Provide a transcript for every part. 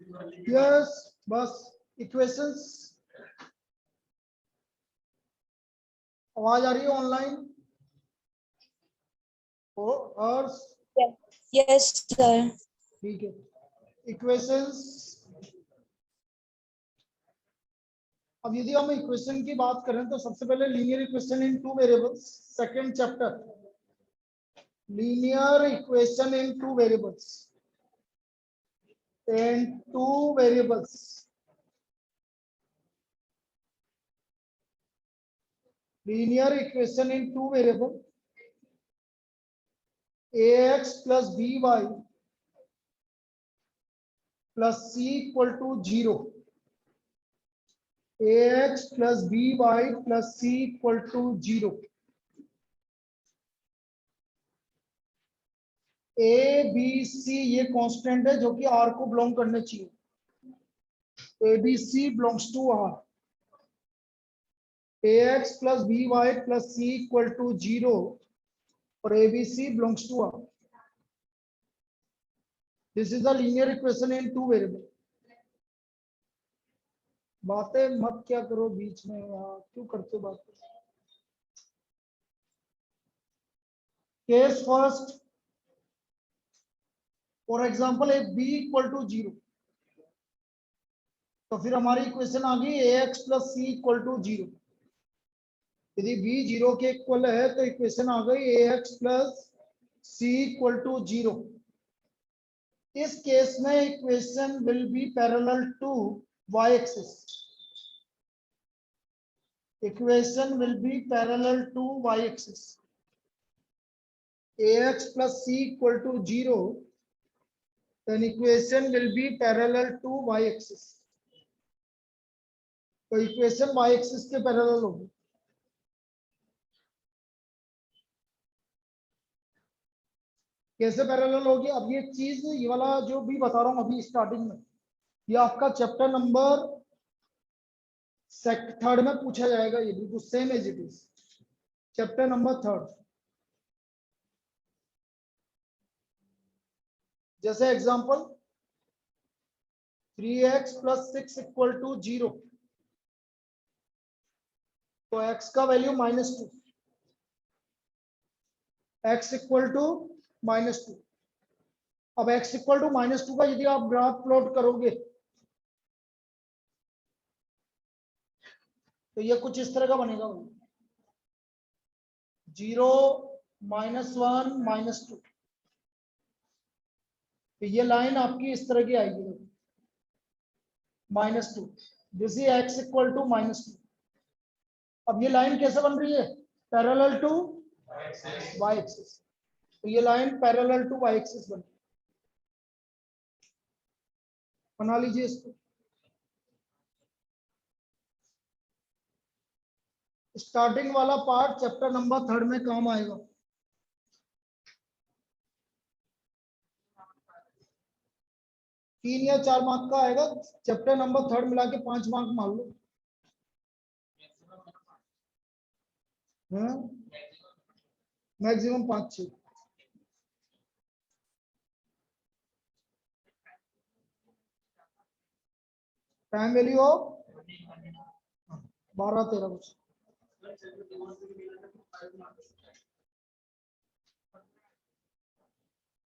Yes बस equations आवाज आ रही है ऑनलाइन और यस सर। ठीक है इक्वेशंस। अब यदि हम इक्वेशन की बात करें तो सबसे पहले linear equation in two variables second chapter linear equation in two variables and two variables. Linear equation in two variable ax plus by plus c equal to 0. Ax plus by plus c equal to 0. A B C ये constant है जो कि are को belong करने चाहिए। A B C belongs to R. ax plus by plus c equal to 0 और abc belongs to R. This is a linear equation in two variable. बातें मत क्या करो बीच में यार, क्यों करते हो बातें? Case first, for example, if b equal to 0, तो फिर हमारी इक्वेशन आ गई ax plus c equal to 0. यदि b 0 के इक्वल है तो इक्वेशन आ गई ax plus c equal to 0. इस केस में equation will be parallel to y axis. Equation will be parallel to y axis. Ax plus c equal to 0, then equation will be parallel to y axis. तो equation y axis के parallel होगी. कैसे parallel होगी? अब ये चीज ये वाला जो भी बता रहा हूं अभी स्टार्टिंग में, ये आपका चैप्टर नंबर थर्ड में पूछा जाएगा. ये बिल्कुल same as it is chapter number third. जैसे example 3x plus 6 equal to 0, तो x का वैल्यू -2, x इक्वल टू -2. अब x इक्वल टू -2 का यदि आप ग्राफ प्लॉट करोगे तो ये कुछ इस तरह का बनेगा. 0 -1 -2, तो ये लाइन आपकी इस तरह की आएगी -2. This is x equal to -2. अब ये लाइन कैसे बन रही है? Parallel to y axis. तो ये line parallel to y axis बना लीजिए इसको. स्टार्टिंग वाला पार्ट चैप्टर नंबर थर्ड में काम आएगा. तीन या 4 मार्क का आएगा. चैप्टर नंबर थर्ड मिला के 5 मार्क मान लो. मैक्सिमम 5-6. टाइम वैल्यू ऑफ 12-13 कुछ.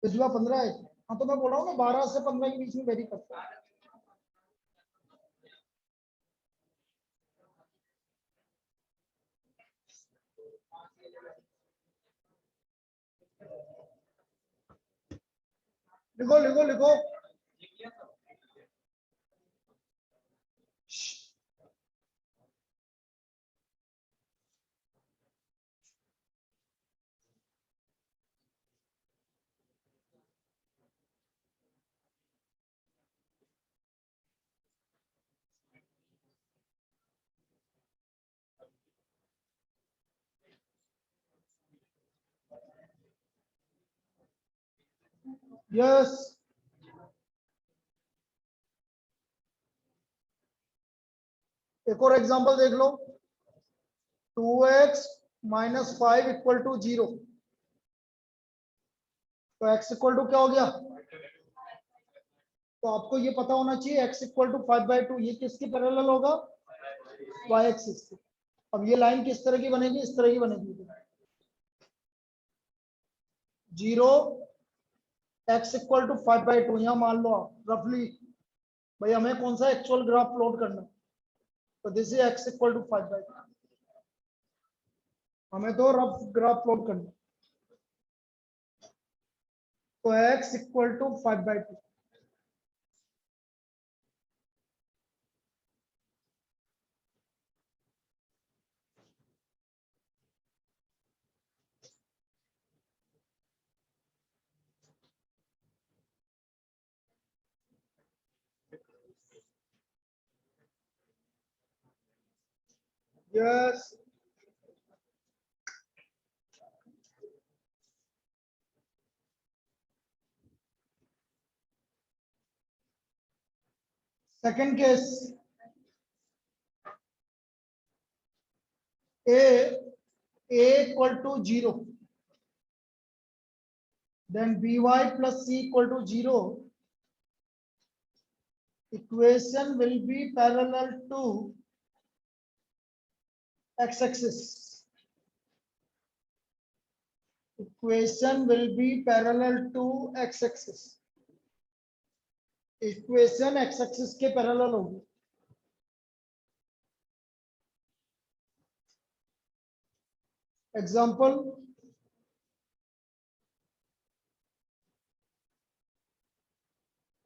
पिछला 15 है. हाँ तो मैं बोल रहा हूँ ना 12 से 15 के बीच में वेरी करता है. लिखो लिखो लिखो. यस. एक और एग्जांपल देख लो. 2x - 5 इक्वल टू 0, तो x इक्वल टू क्या हो गया? तो आपको ये पता होना चाहिए x इक्वल टू 5/2 ये किसके पैरेलल होगा, y एक्सिस के। अब ये लाइन किस तरह की बनेगी, इस तरह की बनेगी। 0 x इक्वल टू 5/2 यहाँ मान लो आप रफली, भाई हमें कौन सा एक्चुअल ग्राफ प्लॉट करना है, तो this is x equal to 5/2, हमें तो रफ ग्राफ प्लॉट करना है। तो x equal to 5/2, yes second case, a equal to 0, then by plus c equal to 0, equation will be parallel to x-axis. Equation will be parallel to x-axis. Equation x axis के parallel होगी। Example,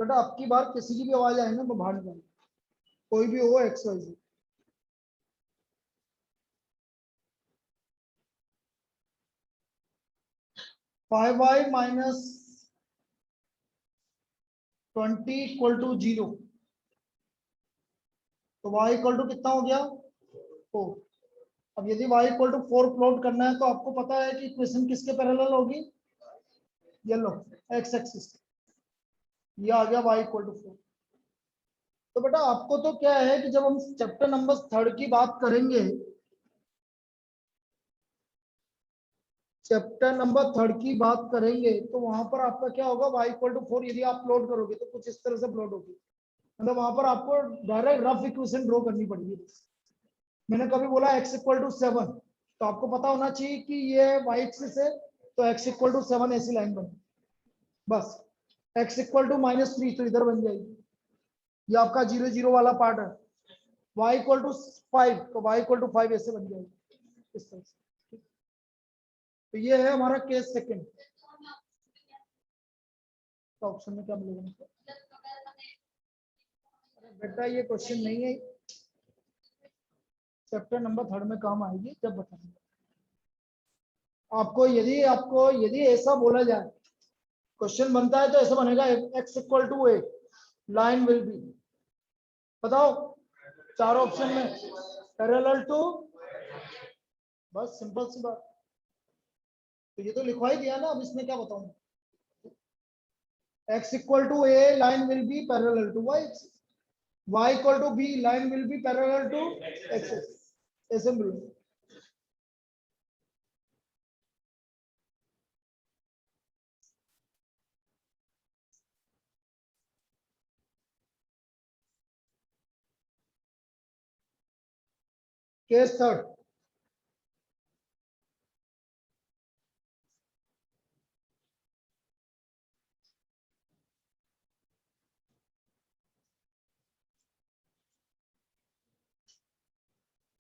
बेटा आपकी बार किसी की भी आवाज आए ना तो बाहर निकल, कोई भी हो x y z. Five y minus 20 equal to 0, तो y इक्वल टू कितना हो गया 4। अब यदि y इक्वल टू 4 प्लॉट करना है तो आपको पता है कि इक्वेशन किसके पैरेलल होगी, ये लो एक्स एक्सिस, ये आ गया y इक्वल टू 4। तो बेटा आपको तो क्या है कि जब हम चैप्टर नंबर 3 की बात करेंगे, चैप्टर नंबर 3 की बात करेंगे तो वहां पर आपका क्या होगा, y इक्वल टू 4 यदि आप प्लॉट करोगे तो कुछ इस तरह से प्लॉट होगी, मतलब वहां पर आपको डायरेक्ट रफ इक्वेशन ड्रॉ करनी पड़ेगी। मैंने कभी बोला x इक्वल टू 7, तो आपको पता होना चाहिए कि ये y एक्सिस है, तो x इक्वल टू 7 ऐसी लाइन बनी। बस x इक्वल टू -3 तो इधर बन जाएगी, ये आपका 0 0 वाला पार्ट है। y इक्वल टू 5 तो y इक्वल टू 5 ऐसे बन जाएगी इस तरह से। तो ये है हमारा केस सेकंड। तो ऑप्शन में क्या मिलेगा, बेटा ये क्वेश्चन नहीं है, चैप्टर नंबर 3 में काम आएगी जब बताएंगे आपको। यदि ऐसा बोला जाए, क्वेश्चन बनता है तो ऐसा बनेगा, x equal to a, line will be, बताओ चार ऑप्शन में पैरेलल टू, बस सिंपल सी बात। तो ये तो लिखवा ही दिया ना, अब इसमें क्या बताऊं, x equal to a line will be parallel to y equal to b line will be parallel to x, ऐसे मिलेगा। Case third,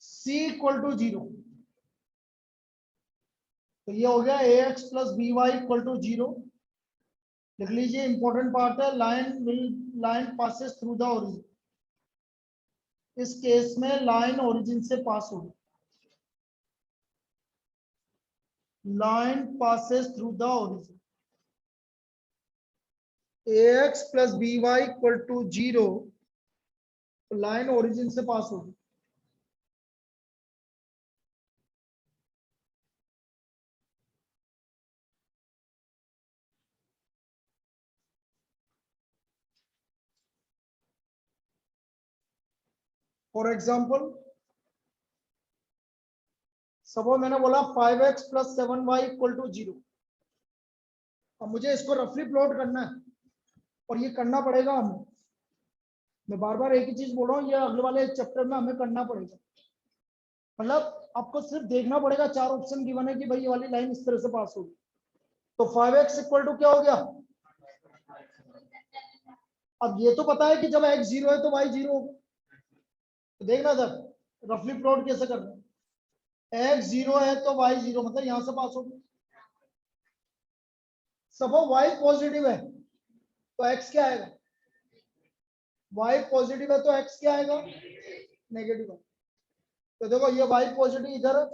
c equal to 0, तो ये हो गया ax plus b y equal to 0। लिख लीजिए, इंपॉर्टेंट पार्ट है, line passes through the origin. इस केस में लाइन ओरिजिन से पास होगी, line passes through the origin. ax plus b y equal to 0, line origin से पास होगी। For example, suppose मैंने बोला 5x plus 7y equal to 0। अब मुझे इसको रफली प्लॉट करना है, और ये करना पड़ेगा हमें। मैं बार बार एक ही चीज बोल रहा हूँ, ये अगले वाले चैप्टर में हमें करना पड़ेगा। मतलब आपको सिर्फ देखना पड़ेगा, 4 ऑप्शन गिवन है कि भाई ये वाली लाइन इस तरह से पास होगी। तो 5x इक्वल टू क्या हो गया। अब ये तो पता है कि जब x 0 है तो y 0 होगा। तो देखना सर रफली प्लॉट कैसे करना है। x 0 है तो y 0, मतलब यहां से पास होगी। सपोज y पॉजिटिव है तो x क्या आएगा। y पॉजिटिव है तो x क्या आएगा, नेगेटिव है। तो देखो ये y पॉजिटिव इधर है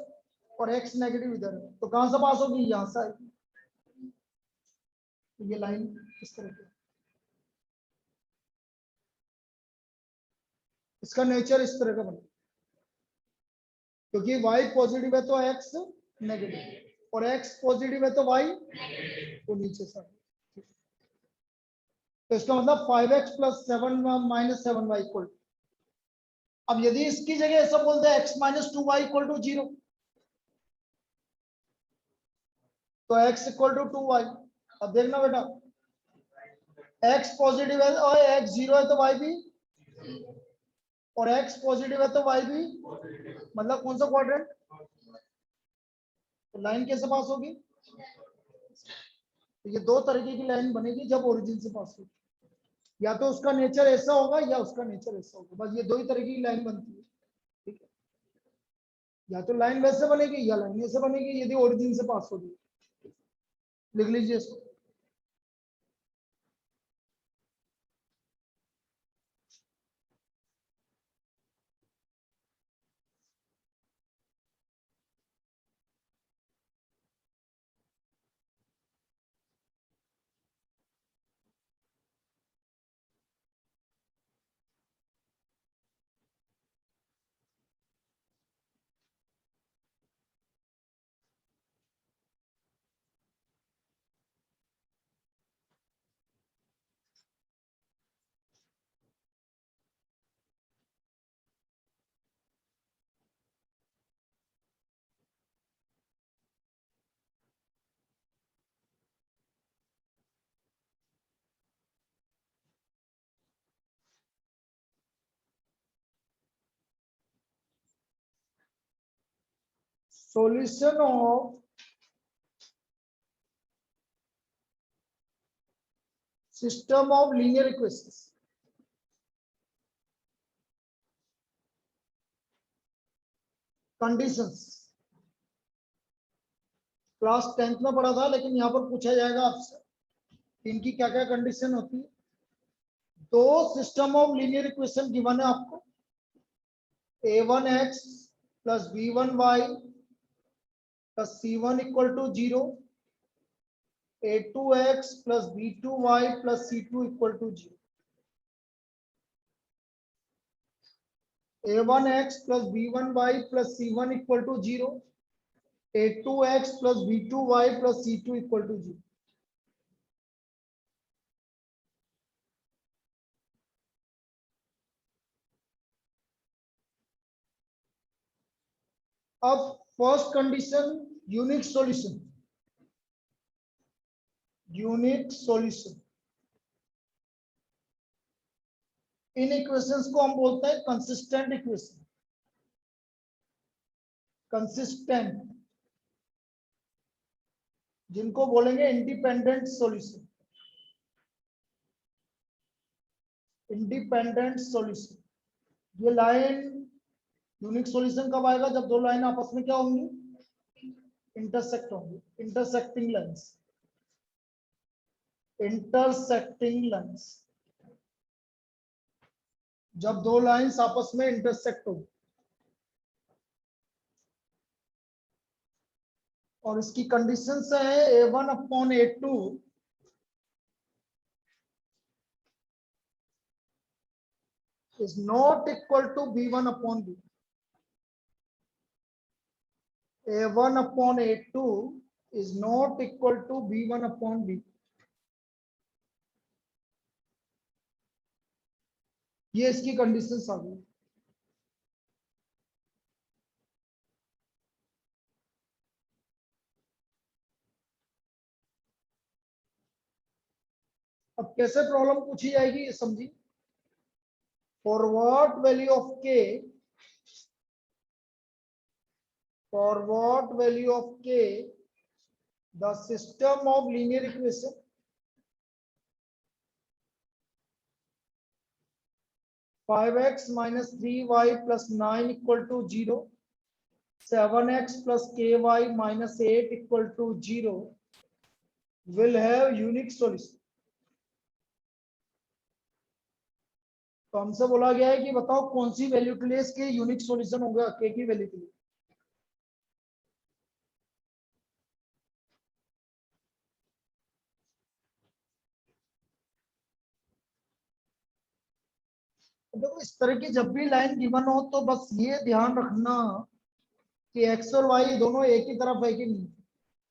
और x नेगेटिव इधर है, तो कहां से पास होगी, यहां से आएगी। तो ये लाइन इस तरह की, इसका नेचर इस तरह का बना, क्योंकि y पॉजिटिव है तो x नेगेटिव और x पॉजिटिव है तो y को नीचे से। तो इसका मतलब 5x plus 7 minus 7y equal. अब यदि इसकी जगह ऐसा बोलते हैं x minus 2y equal to 0, तो x इक्वल टू 2y। अब देखना बेटा, x पॉजिटिव है और x 0 है तो y भी, और x पॉजिटिव है तो y भी, मतलब कौन सा क्वाड्रेंट। तो लाइन कैसे पास होगी, तो ये 2 तरीके की लाइन बनेगी जब ओरिजिन से पास होगी। या तो उसका नेचर ऐसा होगा या उसका नेचर ऐसा होगा, बस ये 2 ही तरीके की लाइन बनती है। ठीक है, या तो लाइन वैसे बनेगी या लाइन ऐसे बनेगी यदि ओरिजिन से पास होगी। लिख लीजिए इसको। Solution of system of linear equations. Conditions class 10th में पढ़ा था, लेकिन यहाँ पर पूछा जाएगा आपसे इनकी क्या क्या कंडीशन होती है। दो system of linear equation given है आपको, a1x plus b1y plus c1 equal to 0, a2x plus b2y plus c2 equal to 0, a1x plus b1y plus c1 equal to 0, a2x plus b2y plus c2 equal to 0। अब first condition unique solution, unique solution. इन equations को हम बोलते हैं consistent equation, consistent, जिनको बोलेंगे independent solution, independent solution. ये line unique solution कब आएगा, जब दो लाइन आपस में क्या होंगी, इंटरसेक्ट होंगी, इंटरसेक्टिंग लाइंस, इंटरसेक्टिंग लाइंस, जब दो लाइंस आपस में इंटरसेक्ट होंगी। और इसकी कंडीशंस है a1 upon a2 is not equal to b1 upon b. a1 upon a2 is not equal to b1 upon b. ये इसकी कंडीशंस आ गई। अब अब कैसे प्रॉब्लम पूछी जाएगी ये समझिए। फॉर व्हाट वैल्यू ऑफ के, for what value of k the system of linear equation five x minus 3y plus 9 equal to 0, 7x plus ky minus 8 equal to 0 will have unique solution। तो हमसे बोला गया है कि बताओ कौन सी value के लिए इसके यूनिक सॉल्यूशन होगा k की वैल्यू के लिए। देखो इस तरह की जब भी लाइन गिवन हो तो बस ये ध्यान रखना कि x और y दोनों एक ही तरफ है कि नहीं,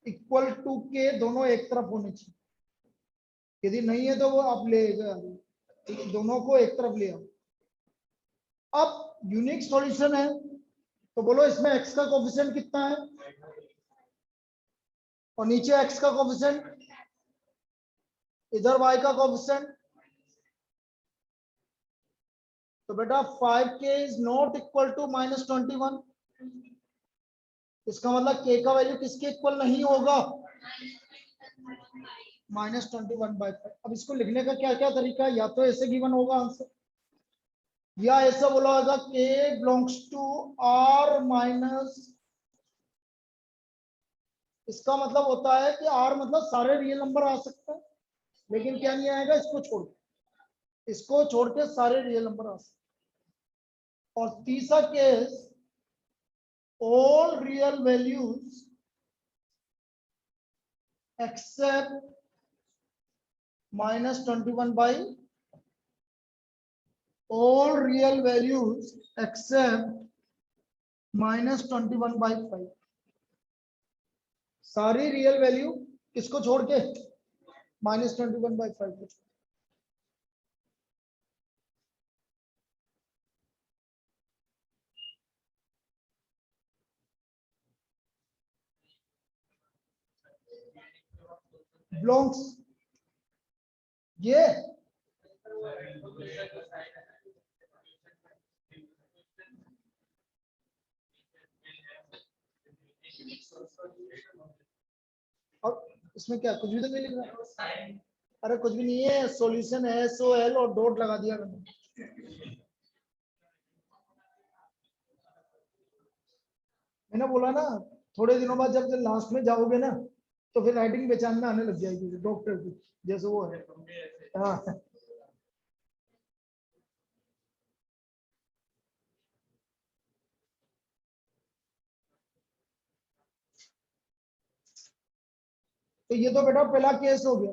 इक्वल टू के दोनों एक तरफ होने चाहिए। यदि नहीं है तो वो आप ले दोनों को एक तरफ ले आओ। अब यूनिक सॉल्यूशन है तो बोलो इसमें x का कोफिशिएंट कितना है और नीचे x का कोफिशिएंट, इधर y का कोफिशिएंट। तो बेटा 5k is not equal to -21। इसका मतलब k का वैल्यू किसके इक्वल नहीं होगा, -21/5। अब इसको लिखने का क्या क्या तरीका है, या तो ऐसे गिवन होगा आंसर, या ऐसा बोला होगा k belongs to r minus, इसका मतलब होता है कि r मतलब सारे रियल नंबर आ सकते हैं, लेकिन क्या नहीं आएगा इसको छोड़ के सारे रियल नंबर आ सकते। और तीसरा case all real values except -21/, all real values except -21/5। सारी रियल वैल्यू किसको छोड़ के, -21/5 को। बिलोंग्स ये और इसमें क्या कुछ भी तो नहीं लिख रहा, अरे कुछ भी नहीं है, सॉल्यूशन है SOL और डॉट लगा दिया मैंने बोला ना, थोड़े दिनों बाद जब लास्ट में जाओगे ना तो फिर राइटिंग पहचान में आने लग जाएगी डॉक्टर की, जैसे वो है। हाँ तो ये तो बेटा पहला केस हो गया।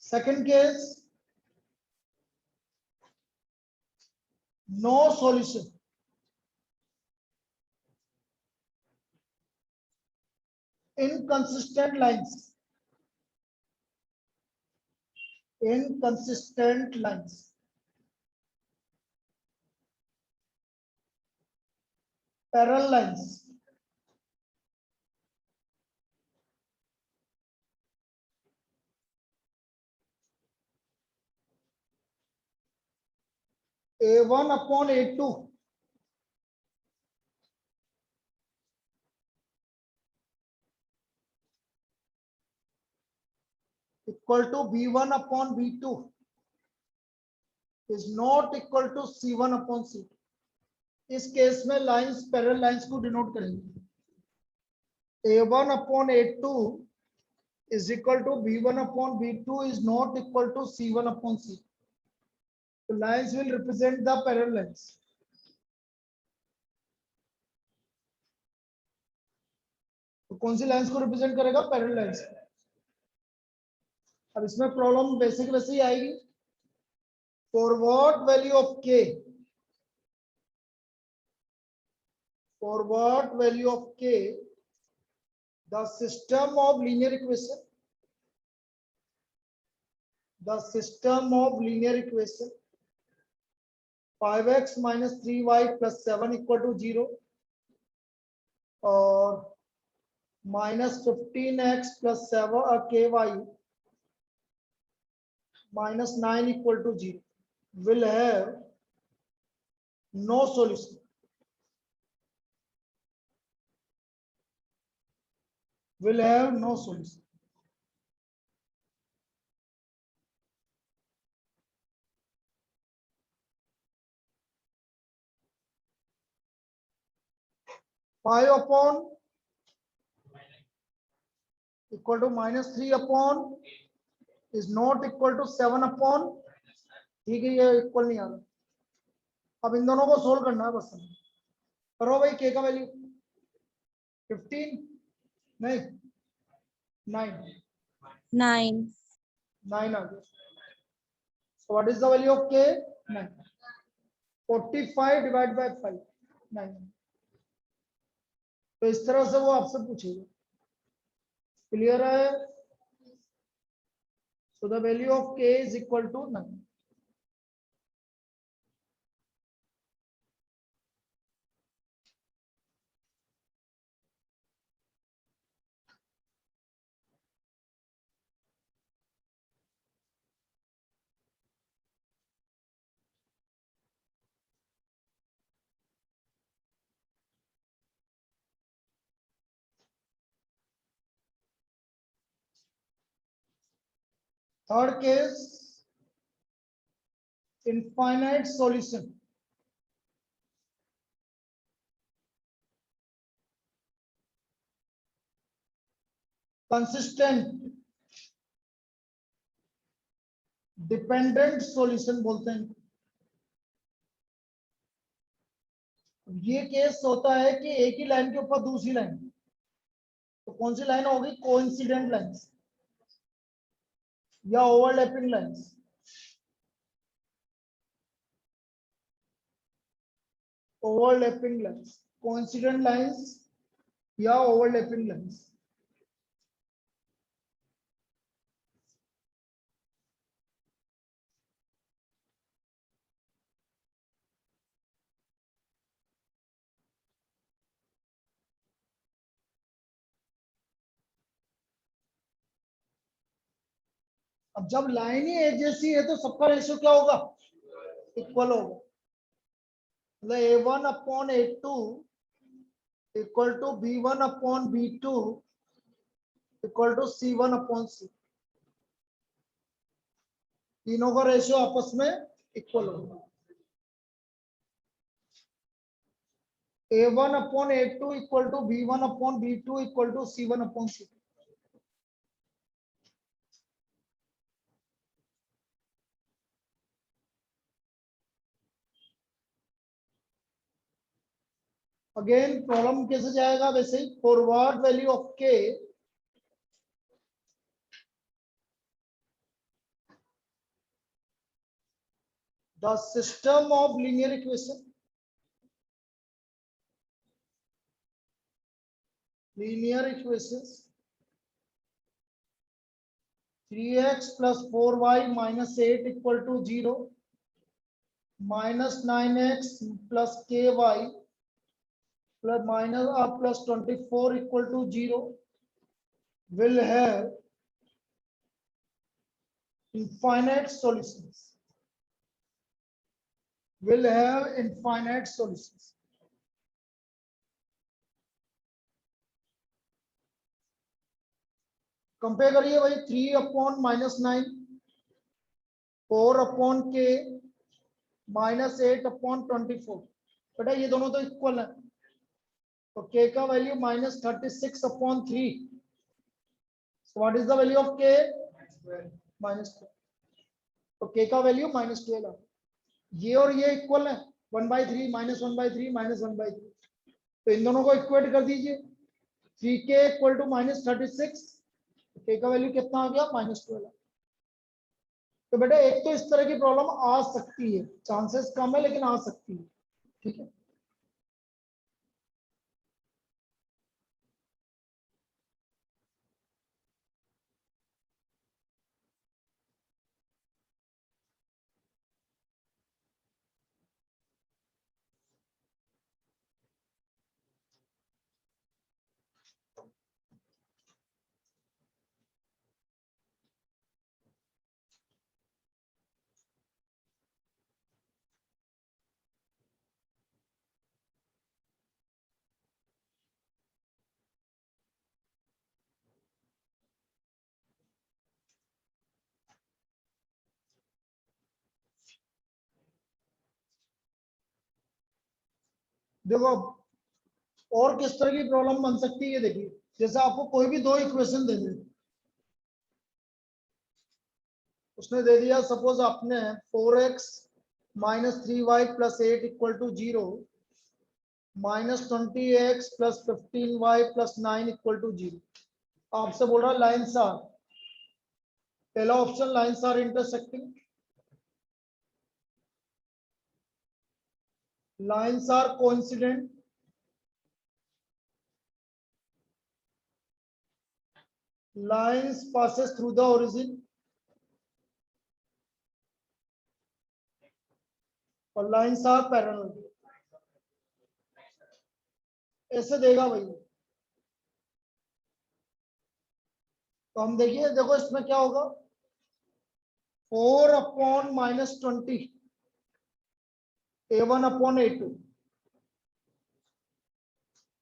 Second case, no solution, inconsistent lines, inconsistent lines, parallel lines, A1/A2 equal to B1/B2 is not equal to C1/C2। इस केस में लाइंस पैरेलल लाइंस को डिनोट करेंगे। A1/A2 is equal to B1/B2 is not equal to C1/C2। The lines will represent the parallel lines। तो कौन सी lines को represent करेगा, parallel lines. अब इसमें प्रॉब्लम बेसिक वैसे ही आएगी। For what value of k, for what value of k the system of linear equation 5x minus 3y plus 7 equal to 0 और minus 15x plus 7 ky minus 9 equal to 0 will have no solution. Will have no solution. Five upon equal to minus 3 upon is not equal to 7 upon. ठीक है, ये equal नहीं आ रहा। अब इन दोनों को solve करना है बस। करो भाई, के का वैल्यू 15 नहीं 9 9 आ गया। So what is the value of k? 9. 45 divided by 5 9। तो इस तरह से वो आपसे पूछेगा। क्लियर है? So the value of k is equal to 9. Third case, infinite solution. Consistent dependent solution बोलते हैं। ये केस होता है कि एक ही लाइन के ऊपर दूसरी लाइन, तो कौन सी लाइन होगी? कोइंसिडेंट लाइंस या overlapping lines. Overlapping lines, coincident lines या ओवरलैपिंग लाइंस। अब जब लाइन ही एक जैसी है तो सबका रेशियो क्या होगा? इक्वल होगा। मतलब a1 upon a2 equal to b1 upon b2 equal to c1 upon c। तीनों का रेशियो आपस में इक्वल होगा। a1 upon a2 equal to b1 upon b2 equal to c1 upon c। Again problem कैसे जाएगा? वैसे ही forward value of k the system of linear equation, linear equations 3x plus 4y minus 8 equal to 0 minus 9x plus ky plus minus plus 24 equal to 0 will have infinite solutions. Will have infinite solutions. Compare करिए भाई, 3 upon minus 9, 4 upon के minus 8 upon 24। बेटा ये दोनों तो equal है, तो के का value minus 36 upon 3। What is the value of के? माइनस 12। तो के का वैल्यू माइनस 12। ये और ये इक्वल है, 1/3 माइनस 1/3 माइनस 1/3। तो इन दोनों को इक्वेट कर दीजिए। 3k इक्वल टू माइनस 36, के का वैल्यू कितना आ गया? माइनस 12। तो बेटा एक तो इस तरह की प्रॉब्लम आ सकती है, चांसेस कम है लेकिन आ सकती है। ठीक है। देखो अब और किस तरह की प्रॉब्लम बन सकती है ये देखिए, जैसे आपको कोई भी दो इक्वेशन दे दे, उसने दे दिया सपोज आपने 4x minus 3y plus 8 equal to 0, minus 20x plus 15y plus 9 equal to 0। आपसे बोल रहा है लाइन्स आर, पहला option lines are intersecting, lines are coincident, lines passes through the origin, और lines are parallel। ऐसे देगा भाई, तो हम देखिए, देखो इसमें क्या होगा, 4 upon minus 20 a1 upon a2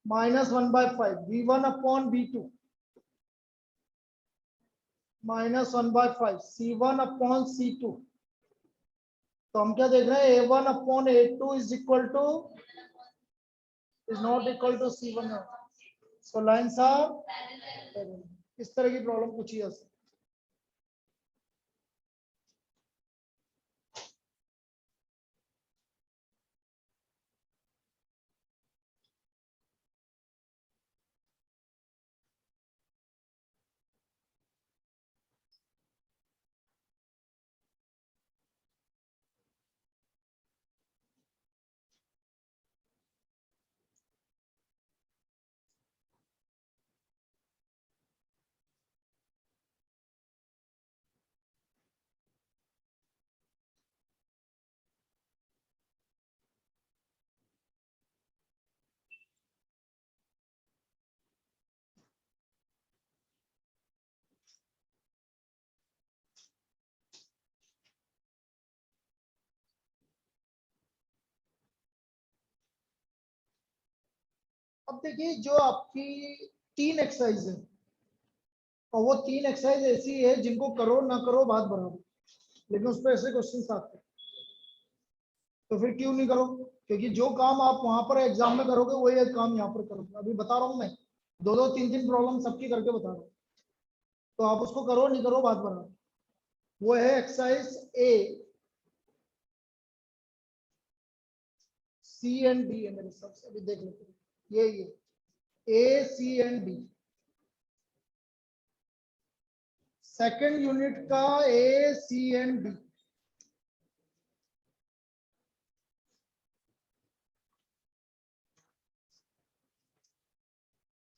minus 1/5 b1 upon b2 minus 1/5 c1 upon c2। तो हम क्या देख रहे हैं, a1 upon a2 is equal to is not equal to c1। So lines are, इस तरह की प्रॉब्लम पूछी जा सकती। अब देखिए जो आपकी 3 एक्सरसाइज है, और वो 3 एक्सरसाइज ऐसी है जिनको करो ना करो बात बराबर, लेकिन उस पर ऐसे क्वेश्चन आते हैं, तो फिर क्यों नहीं करो, क्योंकि जो काम आप वहां पर एग्जाम में करोगे वही एक काम यहाँ पर करोगे। अभी बता रहा हूँ मैं, दो दो तीन तीन प्रॉब्लम सबकी करके बता रहा हूँ, तो आप उसको करो नहीं करो बात बराबर। वो है exercise A, C and D है मेरे हिसाब से, अभी देख लेते हैं। ये A C and D, second unit का ए सी एंड डी।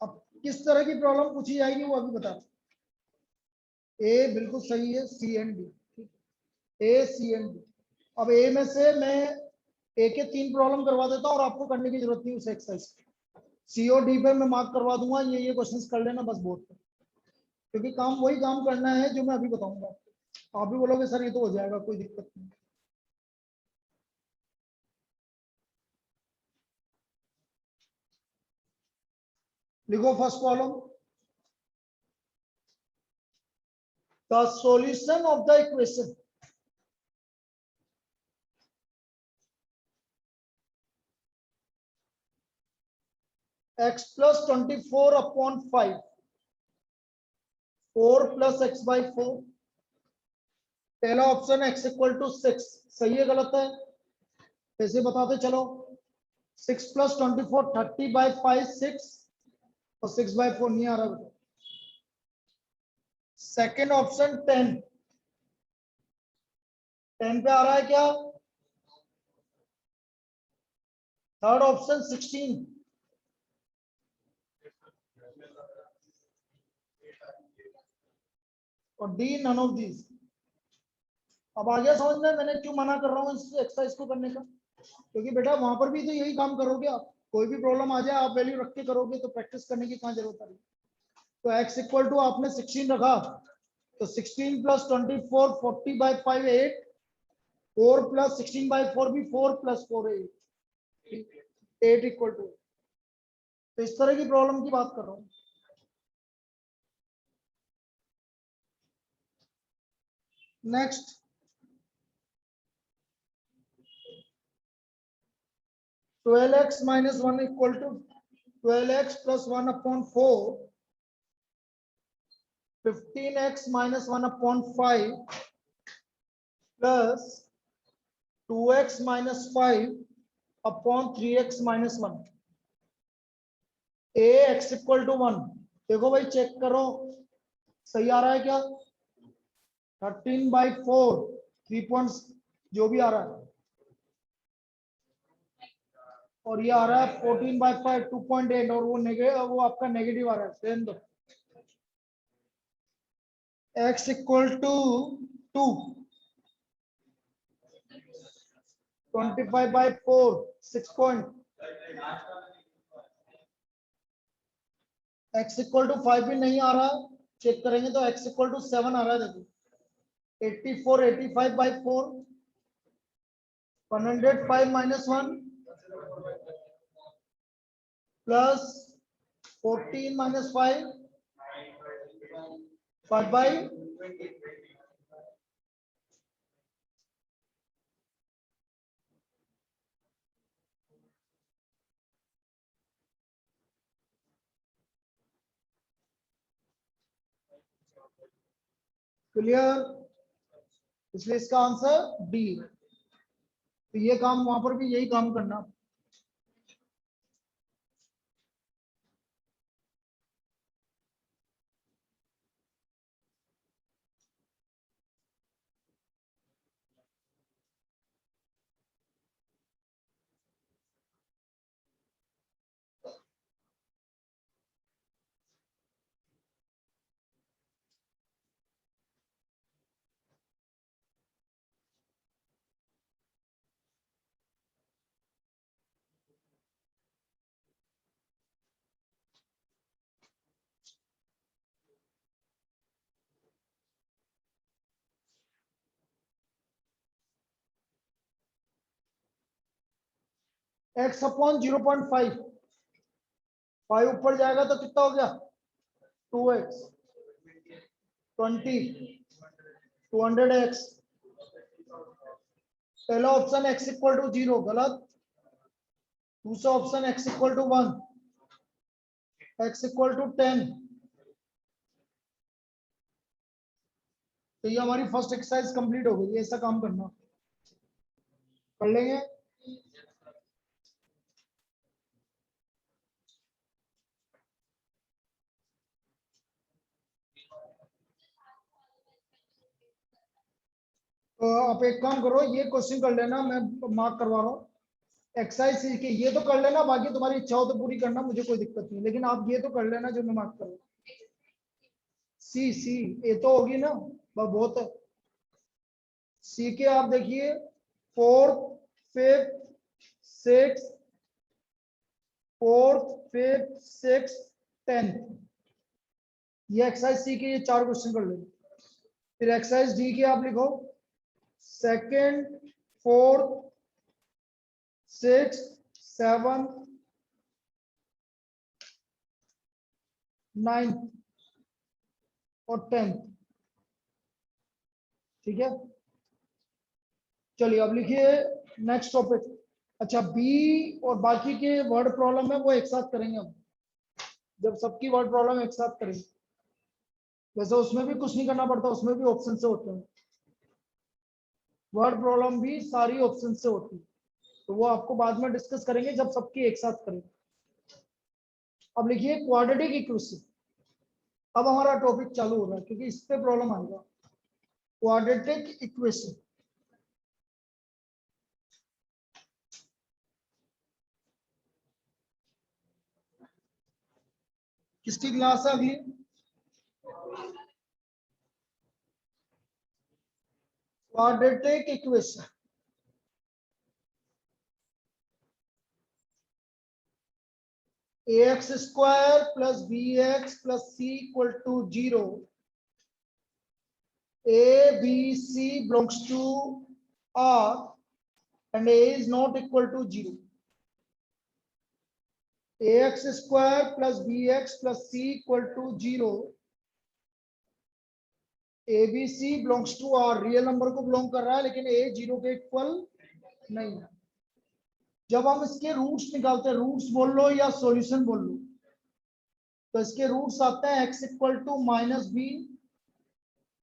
अब किस तरह की प्रॉब्लम पूछी जाएगी वो अभी बता। ए बिल्कुल सही है, C and D, A C and D. अब ए में से मैं ए के 3 प्रॉब्लम करवा देता हूँ और आपको करने की जरूरत नहीं उस एक्सरसाइज। सी और डी पे मैं मार्क करवा दूंगा, ये क्वेश्चंस कर लेना बस बोर्ड पे, क्योंकि काम वही काम करना है जो मैं अभी बताऊंगा आपको। आप भी बोलोगे सर ये तो हो जाएगा, कोई दिक्कत नहीं। लिखो first problem, the solution of the equation x plus 24 upon 5, 4 plus x by 4। पहला ऑप्शन x इक्वल टू 6, सही है गलत है कैसे बताते चलो। 6 plus 24 30/5 6, और 6/4 नहीं आ रहा बेटा। सेकेंड ऑप्शन 10, 10 पे आ रहा है क्या। थर्ड ऑप्शन 16, और डी नन ऑफ दीज। अब आ गया समझ में मैंने क्यों मना कर रहा हूँ इस एक्सरसाइज को करने का, क्योंकि बेटा वहां पर भी तो यही काम करोगे आप, कोई भी प्रॉब्लम आ जाए आप वैल्यू रख के करोगे, तो प्रैक्टिस करने की कहाँ जरूरत है। तो x इक्वल टू आपने 16 रखा, तो 16 प्लस 24 40/5 8, 4 प्लस 16/4 भी 4 प्लस 4 8 इक्वल टू। तो इस तरह की प्रॉब्लम की बात कर रहा हूँ। Next 12x minus 1 equal to 12x plus 1 upon 4. 15x minus 1 upon 5 plus 2x minus 5 upon 3x minus 1. a x equal to 1. देखो भाई चेक करो सही आ रहा है क्या? 13/4 3 पॉइंट्स जो भी आ रहा है, और ये आ रहा है 14/5 2.8, और वो आपका नेगेटिव आ रहा है. सेम दो. x equal to 2. 25/4 6 point. x equal to 5 भी नहीं आ रहा, चेक करेंगे तो x इक्वल टू 7 आ रहा है. देखो 84 85/4 105 minus 1 plus 14 minus 5 5 by clear. इसलिए इसका आंसर डी. तो ये काम वहां पर भी यही काम करना. x अपॉन 0.5 5 ऊपर जाएगा तो कितना हो गया? 2x 20 200x. पहला ऑप्शन x इक्वल टू 0 गलत. दूसरा option x equal to 1, x equal to 10. तो ये हमारी फर्स्ट एक्सरसाइज कंप्लीट हो गई. ऐसा काम करना कर लेंगे. तो आप एक काम करो, ये क्वेश्चन कर लेना, मैं मार्क करवा रहा हूँ. एक्सरसाइज सी के ये तो कर लेना, बाकी तुम्हारी इच्छा हो तो पूरी करना, मुझे कोई दिक्कत नहीं, लेकिन आप ये तो कर लेना जो मैं मार्क कर रहा हूँ. सी सी ए तो होगी ना, बहुत है. सी के आप देखिए 4th 5th 6th 4th 5th 6th 10th. ये एक्सरसाइज सी के ये 4 क्वेश्चन कर लेंगे. फिर एक्सरसाइज डी के आप लिखो 2nd 4th 6th 7th 9th और 10th. ठीक है, चलिए अब लिखिए नेक्स्ट टॉपिक. अच्छा बी और बाकी के वर्ड प्रॉब्लम है वो एक साथ करेंगे हम, जब सबकी वर्ड प्रॉब्लम एक साथ करेंगे. वैसे उसमें भी कुछ नहीं करना पड़ता, उसमें भी ऑप्शन से होते हैं. वर्ड प्रॉब्लम भी सारी ऑप्शन से होती है, तो वो आपको बाद में डिस्कस करेंगे जब सबकी एक साथ करेंगे. अब लिखिए क्वाड्रेटिक इक्वेशन. अब हमारा टॉपिक चालू हो रहा है क्योंकि इस पे प्रॉब्लम आएगा. Quadratic equation. किसकी क्लास है अगली? Quadratic equation. ax square plus bx plus c equal to 0. a b c belongs to R and a is not equal to 0. ax square plus bx plus c equal to 0. abc belongs to R, real number को belong कर रहा है लेकिन a 0 के equal नहीं है. जब हम इसके रूट्स निकालते हैं, रूट्स बोल लो या सॉल्यूशन बोल लो, तो इसके रूट्स आते हैं x equal to minus b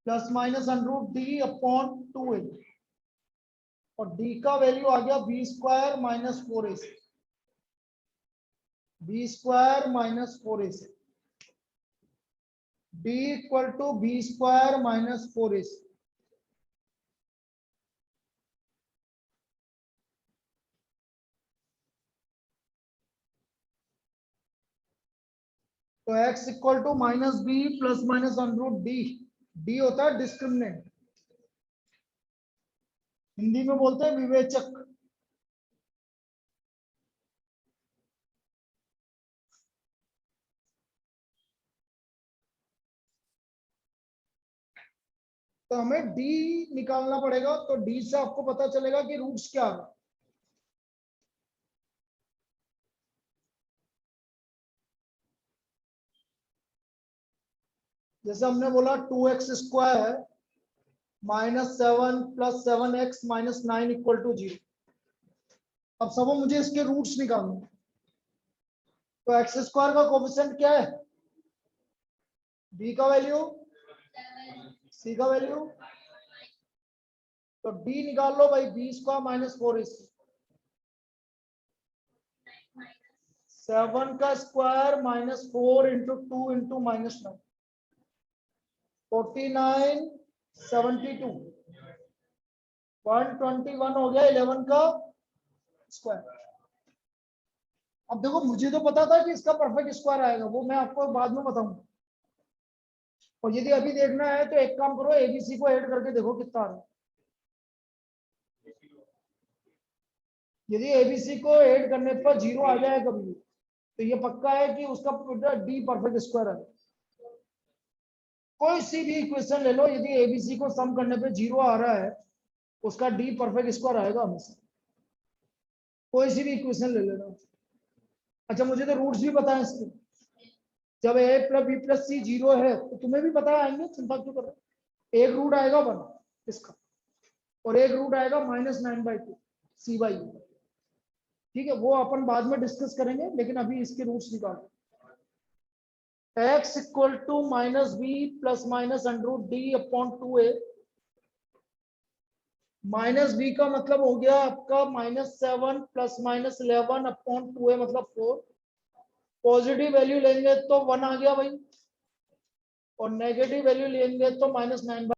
plus minus under d upon 2a, और d का वैल्यू आ गया b square minus 4ac, b square minus 4ac, d equal to b square minus 4ac। तो x equal to minus b plus minus under d, d होता है discriminant, Hindi में बोलते हैं विवेचक। तो हमें d निकालना पड़ेगा, तो d से आपको पता चलेगा कि रूट्स क्या है। जैसे हमने बोला 2x square minus 7 plus 7x minus 9 equal to 0। अब सब मुझे इसके रूट्स निकालने हैं। तो एक्स स्क्वायर का कोफिशिएंट क्या है, b का वैल्यू, c का वैल्यू, तो d निकाल लो भाई, बी स्क्वायर माइनस 4ac, 7 का square minus 4 into 2 into minus 9, 49 72 121 हो गया 11 का स्क्वायर। अब देखो मुझे तो पता था कि इसका परफेक्ट स्क्वायर आएगा, वो मैं आपको बाद में बताऊंगा। और यदि अभी देखना है तो एक काम करो, एबीसी को ऐड करके देखो कितना आ रहा है। यदि एबीसी को ऐड करने पर 0 आ जाए कभी, तो ये पक्का है कि उसका डी परफेक्ट स्क्वायर है। कोई सी भी इक्वेशन ले लो, यदि एबीसी को सम करने पे 0 आ रहा है, उसका डी परफेक्ट स्क्वायर आएगा हमेशा। कोई सी भी इक्वेशन ले लेना। अच्छा मुझे तो रूट्स भी पता है इसके, जब a प्लस बी प्लस सी 0 है तो तुम्हें भी पता आएंगे, चिंता क्यों कर रहे हो। एक रूट आएगा 1 इसका, और एक रूट आएगा -9/2 सी बाई, ठीक है, वो अपन बाद में डिस्कस करेंगे, लेकिन अभी इसके रूट्स निकालो। x equal to minus b plus minus under d upon 2a, minus b का मतलब हो गया आपका -7 प्लस -11 अपॉन 2a मतलब 4, पॉजिटिव वैल्यू लेंगे तो 1 आ गया भाई, और नेगेटिव वैल्यू लेंगे तो -9/2।